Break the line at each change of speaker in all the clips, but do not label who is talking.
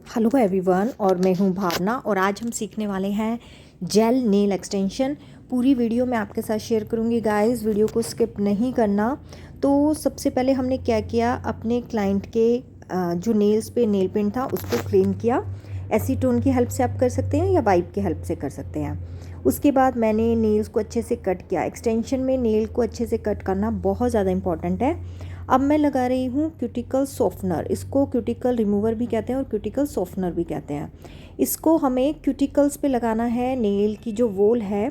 Hello everyone, और मैं हूं भावना और आज हम सीखने वाले हैं जेल नेल एक्सटेंशन। पूरी वीडियो मैं आपके साथ शेयर करूंगी गाइस, वीडियो को स्किप नहीं करना। तो सबसे पहले हमने क्या किया, अपने क्लाइंट के जो नेल्स पे नेल पेंट था उसको क्लीन किया। एसीटोन की हेल्प से आप कर सकते हैं या वाइप की हेल्प से कर सकते हैं। उसके बाद मैंने नेल्स को अच्छे से कट किया। एक्सटेंशन में नेल को अच्छे से कट करना बहुत ज़्यादा इंपॉर्टेंट है। अब मैं लगा रही हूँ क्यूटिकल सॉफ्टनर। इसको क्यूटिकल रिमूवर भी कहते हैं और क्यूटिकल सॉफ्टनर भी कहते हैं। इसको हमें क्यूटिकल्स पे लगाना है। नेल की जो वोल है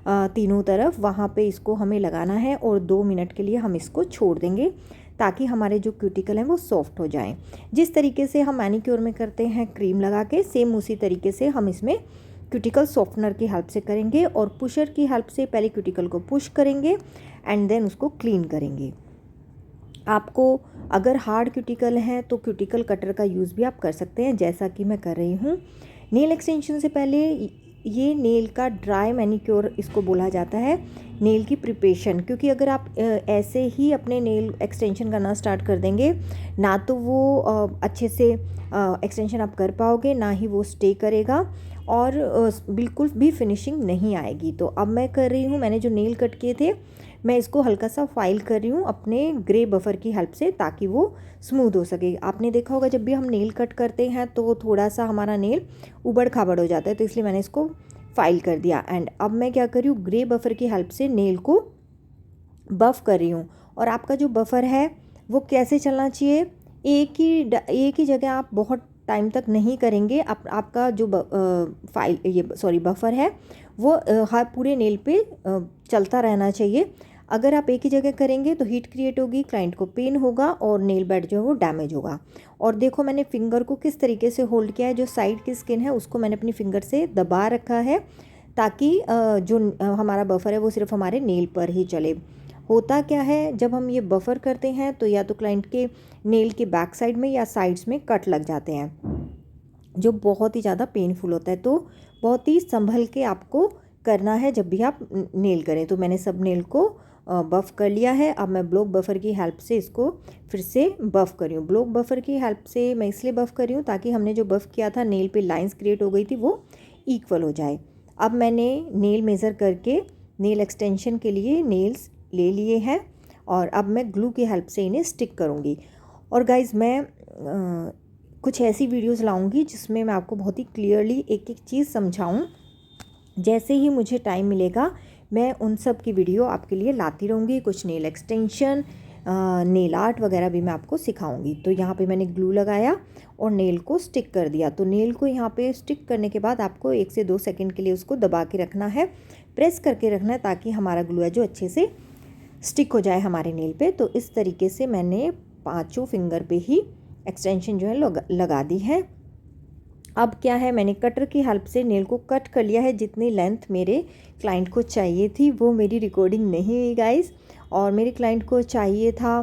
तीनों तरफ, वहाँ पे इसको हमें लगाना है और 2 मिनट के लिए हम इसको छोड़ देंगे ताकि हमारे जो क्यूटिकल हैं वो सॉफ्ट हो जाएं। जिस तरीके से हम मैनिक्योर में करते हैं क्रीम लगा के, सेम उसी तरीके से हम इसमें क्यूटिकल सॉफ्टनर की हेल्प से करेंगे और पुशर की हेल्प से पहले क्यूटिकल को पुश करेंगे एंड देन उसको क्लीन करेंगे। आपको अगर हार्ड क्यूटिकल है तो क्यूटिकल कटर का यूज़ भी आप कर सकते हैं, जैसा कि मैं कर रही हूँ। नेल एक्सटेंशन से पहले ये नेल का ड्राई मैनिक्योर इसको बोला जाता है, नेल की प्रिपरेशन। क्योंकि अगर आप ऐसे ही अपने नेल एक्सटेंशन करना स्टार्ट कर देंगे ना तो वो अच्छे से एक्सटेंशन आप कर पाओगे, ना ही वो स्टे करेगा और बिल्कुल भी फिनिशिंग नहीं आएगी। तो अब मैं कर रही हूँ, मैंने जो नेल कट किए थे मैं इसको हल्का सा फाइल कर रही हूँ अपने ग्रे बफर की हेल्प से ताकि वो स्मूथ हो सके। आपने देखा होगा जब भी हम नेल कट करते हैं तो थोड़ा सा हमारा नेल उबड़ खाबड़ हो जाता है, तो इसलिए मैंने इसको फाइल कर दिया। एंड अब मैं क्या कर रही हूँ, ग्रे बफर की हेल्प से नेल को बफ़ कर रही हूँ। और आपका जो बफर है वो कैसे चलना चाहिए, एक ही जगह आप बहुत टाइम तक नहीं करेंगे। आपका जो बफर है वो हर पूरे नेल पे चलता रहना चाहिए। अगर आप एक ही जगह करेंगे तो हीट क्रिएट होगी, क्लाइंट को पेन होगा और नेल बेड जो है वो डैमेज होगा। और देखो मैंने फिंगर को किस तरीके से होल्ड किया है, जो साइड की स्किन है उसको मैंने अपनी फिंगर से दबा रखा है ताकि जो हमारा बफर है वो सिर्फ हमारे नेल पर ही चले। होता क्या है, जब हम ये बफर करते हैं तो या तो क्लाइंट के नेल के बैक साइड में या साइड्स में कट लग जाते हैं जो बहुत ही ज़्यादा पेनफुल होता है। तो बहुत ही संभल के आपको करना है जब भी आप नेल करें। तो मैंने सब नेल को बफ़ कर लिया है। अब मैं ब्लॉक बफर की हेल्प से इसको फिर से बफ़ कर रही हूँ। ब्लॉक बफर की हेल्प से मैं इसलिए बफ़ कर रही हूँ ताकि हमने जो बफ़ किया था नेल पे लाइंस क्रिएट हो गई थी वो इक्वल हो जाए। अब मैंने नेल मेज़र करके नेल एक्सटेंशन के लिए नेल्स ले लिए हैं और अब मैं ग्लू की हेल्प से इन्हें स्टिक करूँगी। और गाइज़ मैं कुछ ऐसी वीडियोस लाऊंगी जिसमें मैं आपको बहुत ही क्लियरली एक एक चीज़ समझाऊं। जैसे ही मुझे टाइम मिलेगा मैं उन सब की वीडियो आपके लिए लाती रहूँगी। कुछ नेल एक्सटेंशन, नेल आर्ट वगैरह भी मैं आपको सिखाऊंगी। तो यहाँ पे मैंने ग्लू लगाया और नेल को स्टिक कर दिया। तो नेल को यहाँ पे स्टिक करने के बाद आपको 1 से 2 सेकंड के लिए उसको दबा के रखना है, प्रेस करके रखना है ताकि हमारा ग्लू है जो अच्छे से स्टिक हो जाए हमारे नेल पे। तो इस तरीके से मैंने 5 फिंगर पे ही एक्सटेंशन जो है लगा दी है। अब क्या है, मैंने कटर की हेल्प से नेल को कट कर लिया है। जितनी लेंथ मेरे क्लाइंट को चाहिए थी वो मेरी रिकॉर्डिंग नहीं हुई गाइस, और मेरे क्लाइंट को चाहिए था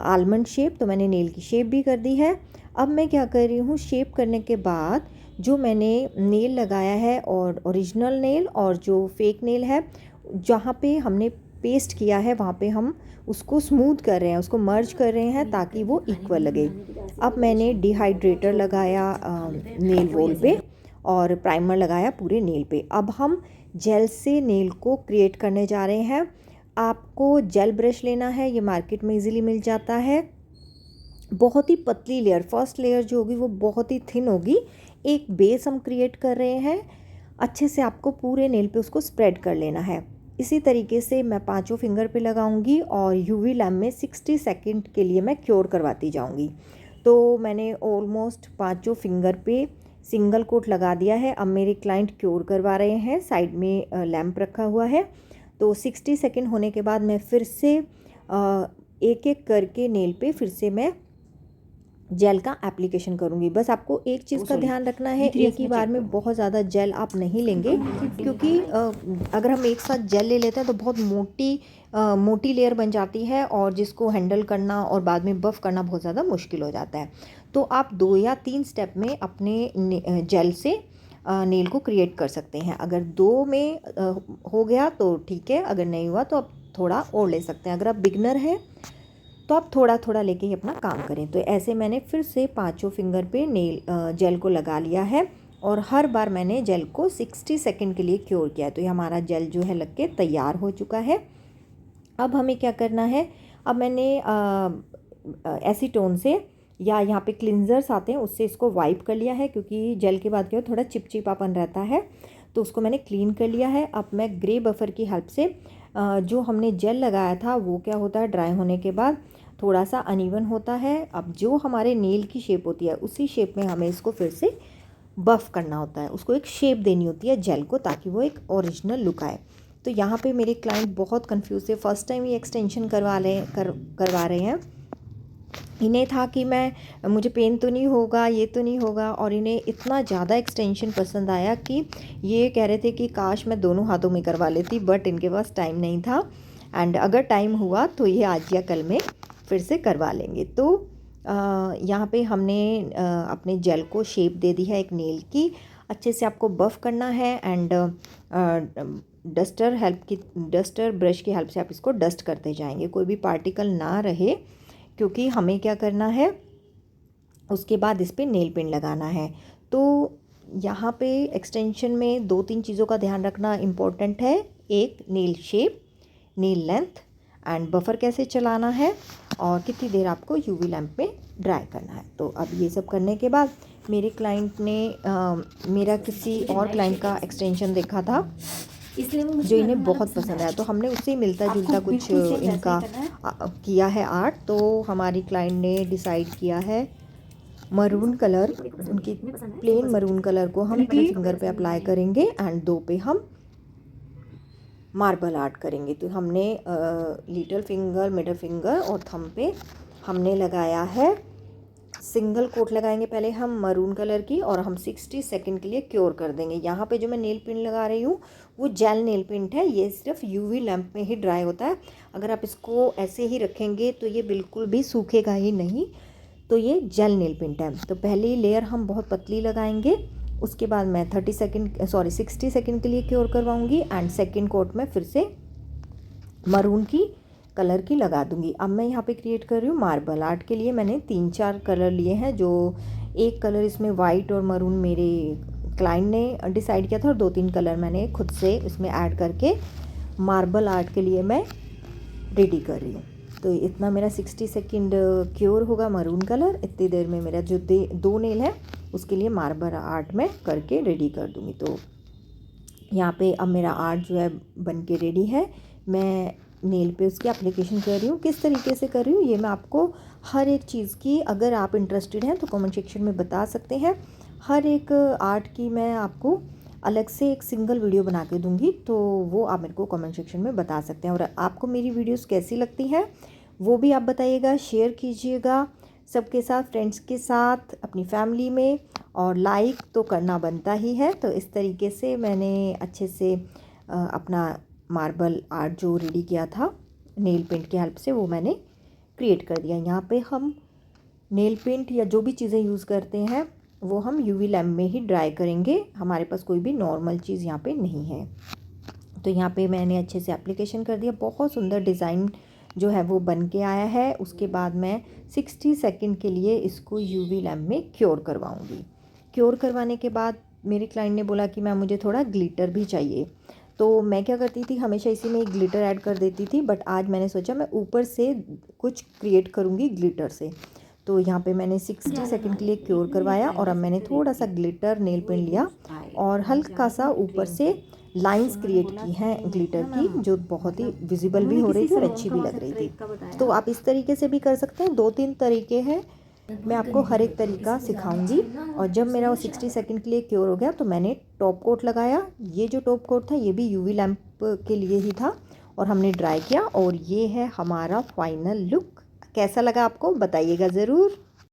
आलमंड शेप, तो मैंने नेल की शेप भी कर दी है। अब मैं क्या कर रही हूँ, शेप करने के बाद जो मैंने नेल लगाया है और ओरिजिनल नेल और जो फेक नेल है, जहाँ पे हमने पेस्ट किया है वहाँ पे हम उसको स्मूथ कर रहे हैं, उसको मर्ज कर रहे हैं ताकि वो इक्वल लगे। अब मैंने डिहाइड्रेटर लगाया नेल वॉल पे और प्राइमर लगाया पूरे नेल पे। अब हम जेल से नेल को क्रिएट करने जा रहे हैं। आपको जेल ब्रश लेना है, ये मार्केट में इजीली मिल जाता है। बहुत ही पतली लेयर, फर्स्ट लेयर जो होगी वो बहुत ही थिन होगी। एक बेस हम क्रिएट कर रहे हैं, अच्छे से आपको पूरे नेल पे उसको स्प्रेड कर लेना है। इसी तरीके से मैं 5 फिंगर पे लगाऊंगी और यूवी लैम्प में 60 सेकंड के लिए मैं क्योर करवाती जाऊंगी। तो मैंने ऑलमोस्ट 5 फिंगर पे सिंगल कोट लगा दिया है। अब मेरे क्लाइंट क्योर करवा रहे हैं, साइड में लैम्प रखा हुआ है। तो 60 सेकंड होने के बाद मैं फिर से एक एक करके नेल पे फिर से मैं जेल का एप्लीकेशन करूँगी। बस आपको एक चीज़ का ध्यान रखना है, एक ही बार में बहुत ज़्यादा जेल आप नहीं लेंगे, क्योंकि अगर हम एक साथ जेल ले लेते हैं तो बहुत मोटी लेयर बन जाती है और जिसको हैंडल करना और बाद में बफ़ करना बहुत ज़्यादा मुश्किल हो जाता है। तो आप 2 या 3 स्टेप में अपने जेल से नेल को क्रिएट कर सकते हैं। अगर 2 में हो गया तो ठीक है, अगर नहीं हुआ तो आप थोड़ा और ले सकते हैं। अगर आप बिगनर हैं तो आप थोड़ा थोड़ा लेके ही अपना काम करें। तो ऐसे मैंने फिर से 5 फिंगर पे नेल जेल को लगा लिया है और हर बार मैंने जेल को 60 सेकंड के लिए क्योर किया है। तो ये हमारा जेल जो है लग के तैयार हो चुका है। अब हमें क्या करना है, अब मैंने एसीटोन से या यहाँ पे क्लिनजर्स आते हैं उससे इसको वाइप कर लिया है, क्योंकि जेल के बाद क्या थोड़ा चिपचिपापन रहता है, तो उसको मैंने क्लीन कर लिया है। अब मैं ग्रे बफर की हेल्प से जो हमने जेल लगाया था वो क्या होता है ड्राई होने के बाद थोड़ा सा अनइवन होता है। अब जो हमारे नेल की शेप होती है उसी शेप में हमें इसको फिर से बफ़ करना होता है, उसको एक शेप देनी होती है जेल को, ताकि वो एक ओरिजिनल लुक आए। तो यहाँ पे मेरे क्लाइंट बहुत कंफ्यूज थे, फर्स्ट टाइम ये एक्सटेंशन करवा रहे हैं। इन्हें था कि मुझे पेन तो नहीं होगा, ये तो नहीं होगा, और इन्हें इतना ज़्यादा एक्सटेंशन पसंद आया कि ये कह रहे थे कि काश मैं दोनों हाथों में करवा लेती, बट इनके पास टाइम नहीं था। एंड अगर टाइम हुआ तो ये आज या कल में फिर से करवा लेंगे। तो यहाँ पे हमने अपने जेल को शेप दे दी है एक नेल की। अच्छे से आपको बफ़ करना है एंड डस्टर ब्रश की हेल्प से आप इसको डस्ट करते जाएंगे, कोई भी पार्टिकल ना रहे, क्योंकि हमें क्या करना है उसके बाद इस पर नेल पेंट लगाना है। तो यहाँ पे एक्सटेंशन में 2-3 चीज़ों का ध्यान रखना इम्पोर्टेंट है, एक nail shape, nail length and buffer कैसे चलाना है और कितनी देर आपको यूवी लैंप में ड्राई करना है। तो अब ये सब करने के बाद मेरे क्लाइंट ने मेरा किसी और क्लाइंट का एक्सटेंशन देखा था जो इन्हें बहुत पसंद आया, तो हमने उससे ही मिलता जुलता कुछ इनका किया है आर्ट। तो हमारी क्लाइंट ने डिसाइड किया है मरून कलर, उनकी प्लेन मरून कलर को हम 3 फिंगर पे अप्लाई करेंगे एंड 2 पे हम मार्बल आर्ट करेंगे। तो हमने लिटिल फिंगर, मिडल फिंगर और थंब पे हमने लगाया है सिंगल कोट लगाएंगे पहले हम मरून कलर की, और हम 60 सेकंड के लिए क्योर कर देंगे। यहाँ पे जो मैं नेल पेंट लगा रही हूँ वो जेल नेल पेंट है, ये सिर्फ यूवी लैंप में ही ड्राई होता है। अगर आप इसको ऐसे ही रखेंगे तो ये बिल्कुल भी सूखेगा ही नहीं, तो ये जेल नेल पेंट है। तो पहली लेयर हम बहुत पतली लगाएंगे, उसके बाद मैं 60 सेकंड के लिए क्योर करवाऊँगी एंड सेकेंड कोट में फिर से मरून की कलर की लगा दूंगी। अब मैं यहाँ पे क्रिएट कर रही हूँ मार्बल आर्ट के लिए मैंने 3-4 कलर लिए हैं, जो एक कलर इसमें वाइट और मरून मेरे क्लाइंट ने डिसाइड किया था और 2-3 कलर मैंने खुद से इसमें ऐड करके मार्बल आर्ट के लिए मैं रेडी कर रही हूँ। तो इतना मेरा 60 सेकंड क्योर होगा मरून कलर, इतनी देर में मेरा जो 2 नेल है उसके लिए मार्बल आर्ट में करके रेडी कर दूँगी। तो यहाँ पे अब मेरा आर्ट जो है बन के रेडी है। मैं नेल पे उसकी एप्लीकेशन कर रही हूँ, किस तरीके से कर रही हूँ ये मैं आपको हर एक चीज़ की, अगर आप इंटरेस्टेड हैं तो कमेंट सेक्शन में बता सकते हैं। हर एक आर्ट की मैं आपको अलग से एक सिंगल वीडियो बना के दूँगी, तो वो आप मेरे को कमेंट सेक्शन में बता सकते हैं। और आपको मेरी वीडियोस कैसी लगती हैं वो भी आप बताइएगा, शेयर कीजिएगा सबके साथ, फ्रेंड्स के साथ, अपनी फैमिली में, और लाइक तो करना बनता ही है। तो इस तरीके से मैंने अच्छे से अपना मार्बल आर्ट जो रेडी किया था नेल पेंट की हेल्प से वो मैंने क्रिएट कर दिया। यहाँ पे हम नेल पेंट या जो भी चीज़ें यूज़ करते हैं वो हम यूवी लैम्प में ही ड्राई करेंगे, हमारे पास कोई भी नॉर्मल चीज़ यहाँ पे नहीं है। तो यहाँ पे मैंने अच्छे से एप्लीकेशन कर दिया, बहुत सुंदर डिज़ाइन जो है वो बन के आया है। उसके बाद मैं 60 सेकंड के लिए इसको यूवी लैम्प में क्योर करवाऊँगी। क्योर करवाने के बाद मेरे क्लाइंट ने बोला कि मैम मुझे थोड़ा ग्लिटर भी चाहिए, तो मैं क्या करती थी हमेशा इसी में एक ग्लिटर ऐड कर देती थी, बट आज मैंने सोचा मैं ऊपर से कुछ क्रिएट करूँगी ग्लिटर से। तो यहाँ पे मैंने 60 सेकंड के लिए क्योर करवाया और अब मैंने थोड़ा सा ग्लिटर नेल पेंट लिया और हल्का सा ऊपर से लाइंस क्रिएट की हैं ग्लिटर की, जो बहुत ही विजिबल भी हो रही थी और अच्छी भी लग रही थी। तो आप इस तरीके से भी कर सकते हैं, 2-3 तरीके हैं, मैं आपको हर एक तरीका सिखाऊंगी। और जब मेरा वो 60 सेकंड के लिए क्योर हो गया तो मैंने टॉप कोट लगाया। ये जो टॉप कोट था ये भी यूवी लैंप के लिए ही था और हमने ड्राई किया, और ये है हमारा फाइनल लुक। कैसा लगा आपको बताइएगा ज़रूर।